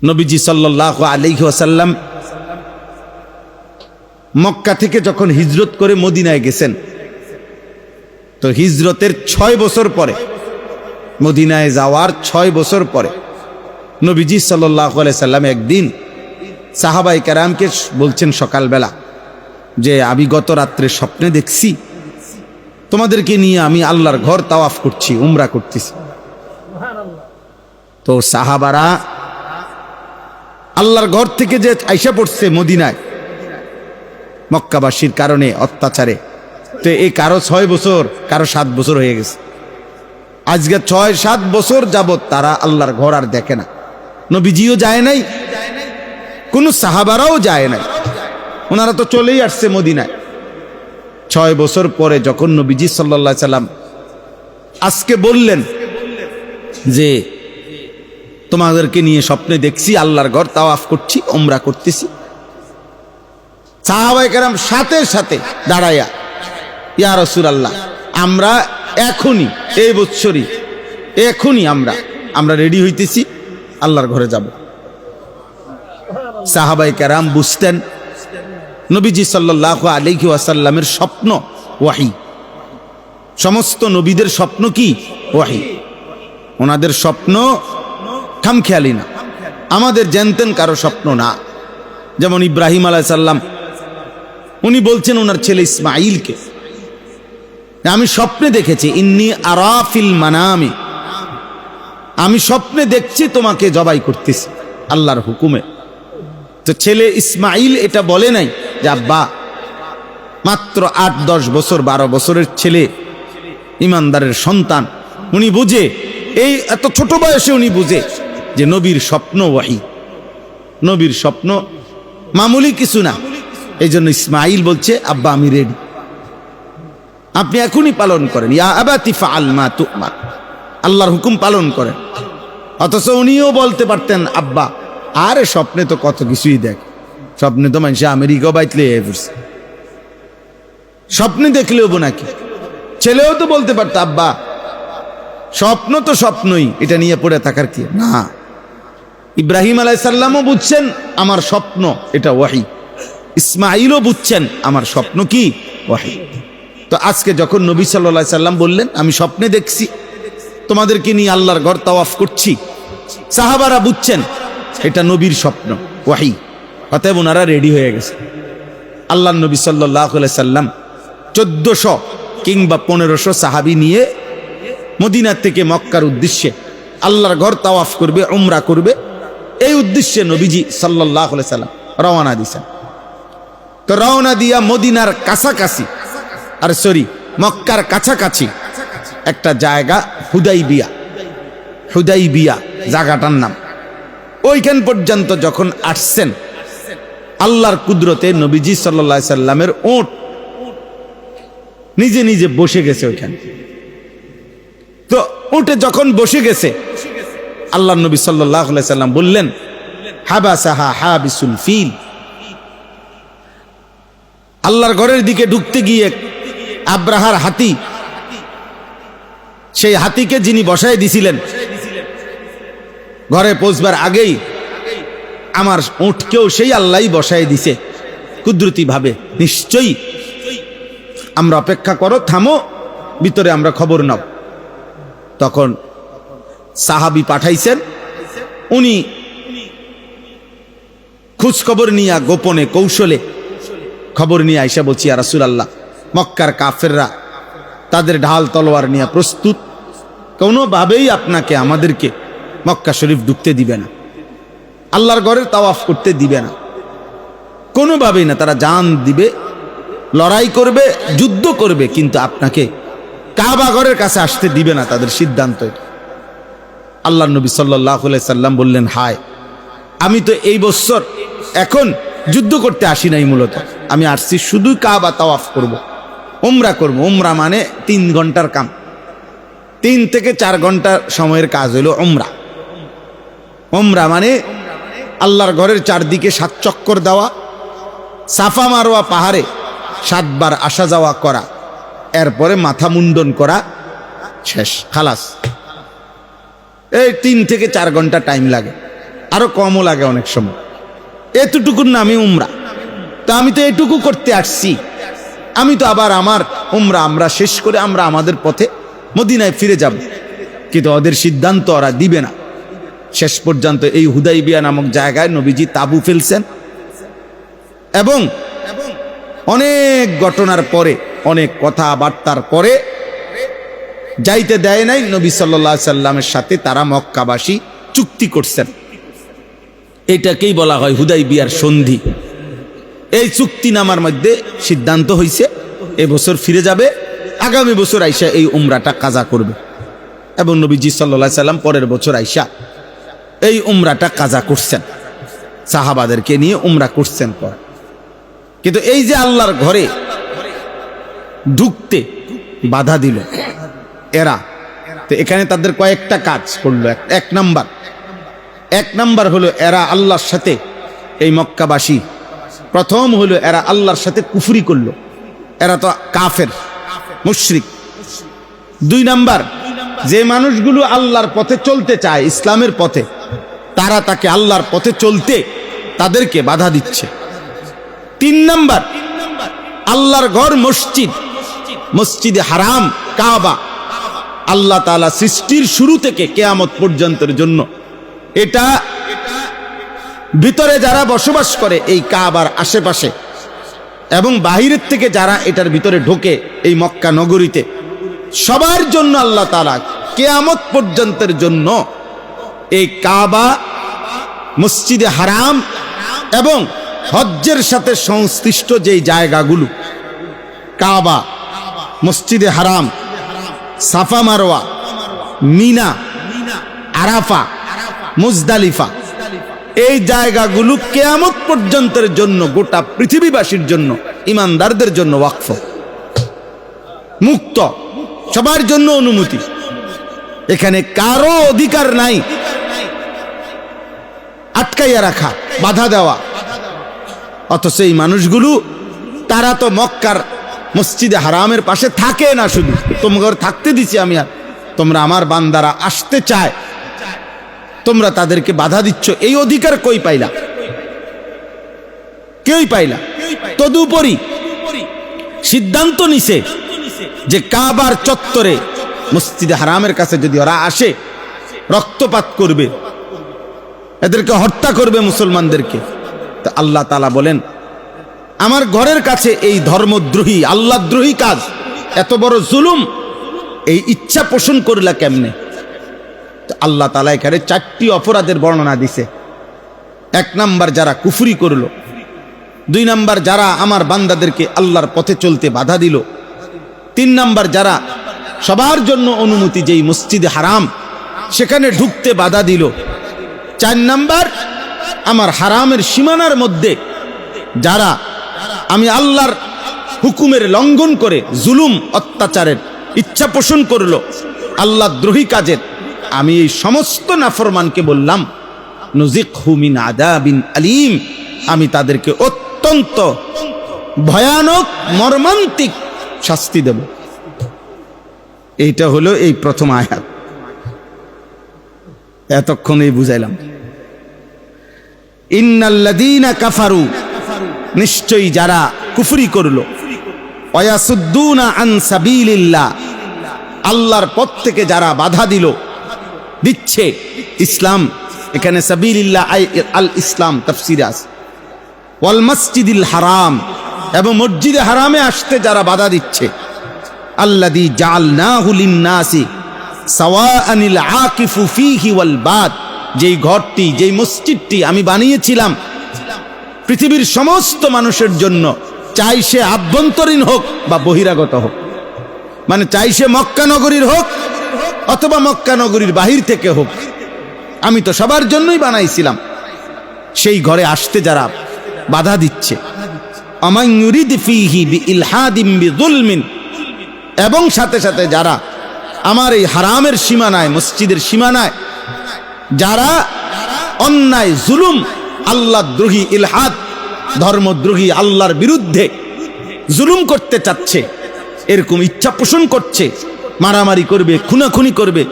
নবীজি সাল্লাল্লাহু আলাইহি ওয়াসাল্লাম মক্কা থেকে যখন হিজরত করে মদিনায় গেছেন, তো হিজরতের 6 বছর পরে, মদিনায় যাওয়ার 6 বছর পরে নবীজি সাল্লাল্লাহু আলাইহি সাল্লাম একদিন সাহাবায়ে কেরামকে বলছেন সকালবেলা যে আমি গত রাত্রে স্বপ্নে দেখছি তোমাদেরকে নিয়ে আমি আল্লাহর ঘর তাওয়াফ করছি, উমরা করতেছি। তো সাহাবারা আল্লাহর ঘর থেকে যে আইসা পড়ছে মদিনায় মক্কাবাসীর কারণে অত্যাচারে, তো এই কারো 6 বছর, কারো 7 বছর হয়ে গেছে। আজকে 6-7 বছর যাবত তারা আল্লাহর ঘর আর দেখে না। নবীজিও যায় নাই, কোন সাহাবারাও যায় নাই, ওনারা তো চলেই আসছে মদিনায়। 6 বছর পরে যখন নবীজি সাল্লাল্লাহু আলাইহি সাল্লাম আজকে বললেন যে তোমাদেরকে নিয়ে স্বপ্নে দেখছি আল্লাহর ঘর তাওয়াফ করছি, উমরা করতেছি, সাহাবায়ে কেরাম সাথে সাথে দাঁড়ায়া ইয়া রাসূলুল্লাহ আমরা এখনই, এই বছরই এখনই আমরা রেডি হইতেছি, আল্লাহর ঘরে যাব। সাহাবায়ে কেরাম বুঝতেন নবীজি সাল্লাল্লাহু আলাইহি ওয়াসাল্লামের স্বপ্ন ওয়াহী, সমস্ত নবীদের স্বপ্ন কি ওয়াহী। ওনাদের স্বপ্ন খামখেয়ালি না, আমাদের জানতেন কারো স্বপ্ন না। যেমন ইব্রাহিম আলাইহিস সালাম, উনি বলছেন ওনার ছেলে ইসমাঈলকে, আমি স্বপ্নে দেখেছি, ইন্নী আরা ফিল মানামি, আমি স্বপ্নে দেখছি তোমাকে জবাই করতেছি আল্লাহর হুকুমে। তো ছেলে ইসমাঈল এটা বলে নাই যে আব্বা, মাত্র 8-10 বছর 12 বছরের ছেলে, ইমানদারের সন্তান, উনি বুঝে, এই এত ছোট বয়সে উনি বুঝে যে নবীর স্বপ্ন ওয়াহী, নবীর স্বপ্ন মামুলি কিছু না। এই জন্য ইসমাঈল বলছে আব্বা আমি রেডি, আপনি এখনই পালন করেন, ইয়া আবাতি ফাআল মা তুমার, আল্লাহর হুকুম পালন করেন। অথচ উনিও বলতে পারতেন আব্বা আরে স্বপ্নে তো কত কিছুই দেখ, স্বপ্নে তো মানুষ আমেরিকা বাইতলে পড়ছে, স্বপ্নে দেখলেও নাকি। ছেলেও তো বলতে পারত আব্বা স্বপ্ন তো স্বপ্নই, এটা নিয়ে পড়ে থাকার কি না। ইব্রাহিম আলাইহিস সালামও বুঝছেন আমার স্বপ্ন এটা ওয়াহী, ইসমাঈলও বুঝছেন আমার স্বপ্ন কি ওয়াহী। তো আজকে যখন নবী সাল্লাল্লাহু আলাইহি সাল্লাম বললেন আমি স্বপ্নে দেখছি তোমাদেরকে নিয়ে আল্লাহর ঘর তাওয়াফ করছি, সাহাবারা বুঝছেন এটা নবীর স্বপ্ন ওয়াহী, অতএব ওনারা রেডি হয়ে গেছে। আল্লাহর নবী সাল্লাল্লাহু আলাইহি সাল্লাম 1400 কিংবা 1500 সাহাবী নিয়ে মদিনা থেকে মক্কার উদ্দেশ্যে আল্লাহর ঘর তাওয়াফ করবে, উমরা করবে, এই উদ্দেশ্যে নবীজি সাল্লাল্লাহু আলাইহি সাল্লাম রওনা দিয়েছেন। তো রওনা দিয়া মদিনার কাছাকাছি, আর সরি মক্কার কাছাকাছি একটা জায়গা হুদাইবিয়া, হুদাইবিয়া জায়গাটার নাম, ওইখান পর্যন্ত যখন আসছেন আল্লাহর কুদরতে নবীজি সাল্লাল্লাহু আলাইহি সাল্লামের উট নিজে নিজে বসে গেছে ওইখানে। তো উটে যখন বসে গেছে আল্লাহর নবী সাল্লাল্লাহু আলাইহি সাল্লাম বললেন হাবাসাহা হাবিসুল ফিল, আল্লাহর ঘরের দিকে ঢুকতে গিয়ে আব্রাহার হাতি, সেই হাতিকে যিনি বসায় দিছিলেন ঘরে পৌঁছবার আগেই আমার উটকেও সেই আল্লাহই বসায় দিছে কুদরতি ভাবে, নিশ্চয়ই আমরা অপেক্ষা করো, থামো, ভিতরে আমরা খবর নাও। তখন সাহাবী পাঠাইছেন, উনি খোঁজ খবর নিয়ে গোপনে কৌশলে খবর নিয়ে আইসা বলছি ইয়া রাসূলুল্লাহ মক্কার কাফেররা তাদের ঢাল তলোয়ার নিয়ে প্রস্তুত, কোনোভাবেই আপনাকে আমাদেরকে মক্কা শরীফ ঢুকতে দিবে না, আল্লাহর ঘরের তাওয়াফ করতে দিবে না, কোনোভাবেই না। তারা জান দিবে, লড়াই করবে, যুদ্ধ করবে, কিন্তু আপনাকে কাবা ঘরের কাছে আসতে দিবে না, তাদের সিদ্ধান্ত এটা। আল্লাহর নবী সাল্লাল্লাহু আলাইহি সাল্লাম বললেন হায়, আমি তো এই বছর এখন যুদ্ধ করতে আসি নাই, মূলত আমি আসছি শুধু কাবা তাওয়াফ করব, উমরা করব। উমরা মানে 3 ঘন্টার কাম, 3 থেকে 4 ঘন্টা সময়ের কাজ হলো উমরা। উমরা মানে আল্লাহর ঘরের চারদিকে 7 চক্কর দেওয়া, সাফা মারওয়া পাহাড়ে 7 বার আসা যাওয়া করা, এরপরে মাথা মুন্ডন করা, শেষ, খালাস। এই 3 থেকে 4 ঘন্টা টাইম লাগে। আরো কমও লাগে অনেক সময়। এতটুকুর নামই উমরা। তা আমি তো এটুকু করতে আসছি, আমি তো আবার আমার উমরা আমরা শেষ করে আমরা আমাদের পথে মদিনায় ফিরে যাব। কিন্তু ওদের সিদ্ধান্ত ওরা দিবে না। শেষ পর্যন্ত এই হুদাইবিয়া নামক জায়গায় নবীজি তাবু ফেলছেন এবং অনেক ঘটনার পরে, অনেক কথাবার্তার পরে যাইতে দেয় নাই। নবী সাল্লাল্লাহু আলাইহি সাল্লামের সাথে তারা মক্কাবাসী চুক্তি করছেন। এটাকেই বলা হয় হুদাইবিয়ার সন্ধি। এই চুক্তিনামার মধ্যে সিদ্ধান্ত হয়েছে এবছর ফিরে যাবে, আগামী বছর আইসা এই উমরাটা কাজা করবে। এবং নবীজি সাল্লাল্লাহু আলাইহি সাল্লাম পরের বছর আইসা এই উমরাটা কাজা করছেন, সাহাবাদেরকে নিয়ে উমরা করছেন পর। কিন্তু এই যে আল্লাহর ঘরে ঢুকতে বাধা দিল এরা, তো এখানে তাদের কয়েকটা কাজ করলো। এক নাম্বার হলো এরা আল্লাহর সাথে, এই মক্কাবাসী প্রথম হলো এরা আল্লাহর সাথে কুফরি করলো। এরা তো কাফের মুশরিক। 2 নাম্বার, যে মানুষগুলো আল্লাহর পথে চলতে চায়, ইসলামের পথে, তারা তাকে আল্লাহর পথে চলতে তাদেরকে বাধা দিচ্ছে। 3 নাম্বার, আল্লাহর ঘর মসজিদ, মসজিদে হারাম কাবা, আল্লাহ তাআলা সৃষ্টির শুরু থেকে কিয়ামত পর্যন্তের জন্য এটা ভিতরে যারা বসবাস করে এই কাবার আশেপাশে এবং বাহিরের থেকে যারা এটার ভিতরে ঢোকে এই মক্কা নগরীতে, সবার জন্য আল্লাহ তাআলা কিয়ামত পর্যন্তের জন্য এই কাবা, মসজিদে হারাম এবং হজ্জের সাথে সংশ্লিষ্ট যেই জায়গাগুলো, কাবা, মসজিদে হারাম, সাফা মারওয়া, মিনা, আরাফা, মুজদালিফা, এই জায়গাগুলো কিয়ামত পর্যন্তের জন্য গোটা পৃথিবীবাসীর জন্য, ইমানদারদের জন্য ওয়াকফ, মুক্ত, সবার জন্য অনুমতি। এখানে কারো অধিকার নাই আটকাইয়া রাখা, বাধা দেওয়া। অথচ এই মানুষগুলো তারা তো মক্কার মসজিদে হারামের পাশে থাকে না, শুধু তোমাকে থাকতে দিছি আমি, আর তোমরা আমার বান্দারা আসতে চায়, তোমরা তাদেরকে বাধা দিচ্ছ। এই অধিকার কই পাইলা? কেউই পাইলা। তদুপরি সিদ্ধান্ত নিছে যে কাবার চত্বরে মসজিদে হারামের কাছে যদি ওরা আসে, রক্তপাত করবে, এদেরকে হত্যা করবে, মুসলমানদেরকে। তো আল্লাহ তাআলা বলেন, আমার ঘরের কাছে এই ধর্মদ্রোহী, আল্লাহদ্রোহী কাজ, এত বড় জুলুম, এই ইচ্ছা পোষণ করলা কেমনে? তো আল্লাহ তাআলা এখানে 4টি অপরাধের বর্ণনা দিছে। 1 নাম্বার, যারা কুফরি করলো। 2 নাম্বার, যারা আমার বান্দাদেরকে আল্লাহর পথে চলতে বাধা দিল। 3 নাম্বার, যারা সবার জন্য অনুমতি যেই মসজিদে হারাম সেখানে ঢুকতে বাধা দিল। 4 নাম্বার, আমার হারামের সীমানার মধ্যে যারা আমি আল্লাহর হুকুমের লঙ্ঘন করে জুলুম অত্যাচারের ইচ্ছা পোষণ করলো, আল্লাহ দ্রোহী কাজের, আমি এই সমস্ত নাফরমানকে বললাম নুযিকহু মিন আযাবিন আলীম, আমি তাদেরকে অত্যন্ত ভয়ানক মর্মান্তিক শাস্তি দেব। এইটা হলো এই প্রথম আয়াত। এতক্ষণেই বুঝাইলাম। ইন্নাল্লাযীনা কাফারু, নিশ্চয়ই যারা কুফরি করলো, ওয়াসুদ্দুনা আন সাবিলিল্লাহ, আল্লাহর পথ থেকে যারা বাধা দিচ্ছে। ইসলাম, এখানে সাবিলিল্লাহ আল ইসলাম তাফসীরে আছে। ওয়াল মসজিদিল হারাম, এবং মসজিদে হারামে আসতে যারা বাধা দিচ্ছে। আল্লাযী জাআলনাহু লিন-নাসি সাওয়াআনিল আকিফু ফীহি ওয়াল বাদ, যেই ঘরটি, যেই মসজিদটি আমি বানিয়েছিলাম পৃথিবীর সমস্ত মানুষের জন্য, চাই সে আভ্যন্তরীণ হোক বা বহিরাগত হোক, মানে চাই সে মক্কা নগরীর হোক অথবা মক্কা নগরীর বাহির থেকে হোক, আমি তো সবার জন্যই বানাইছিলাম। সেই ঘরে আসতে যারা বাধা দিচ্ছে, আমান ইউরিদ ফীহি বিইলহাদিন বিযুলমিন, এবং সাথে সাথে যারা আমার এই হারামের সীমানায়, মসজিদের সীমানায় যারা অন্যায়, জুলুম, আল্লাহদ্রোহী, ইলহাদ, ধর্মদ্রোহী, আল্লাহর বিরুদ্ধে জুলুম করতে চাচ্ছে, এরকম ইচ্ছা পোষণ করছে, মারামারি করবে, খুনাখুনি করবে,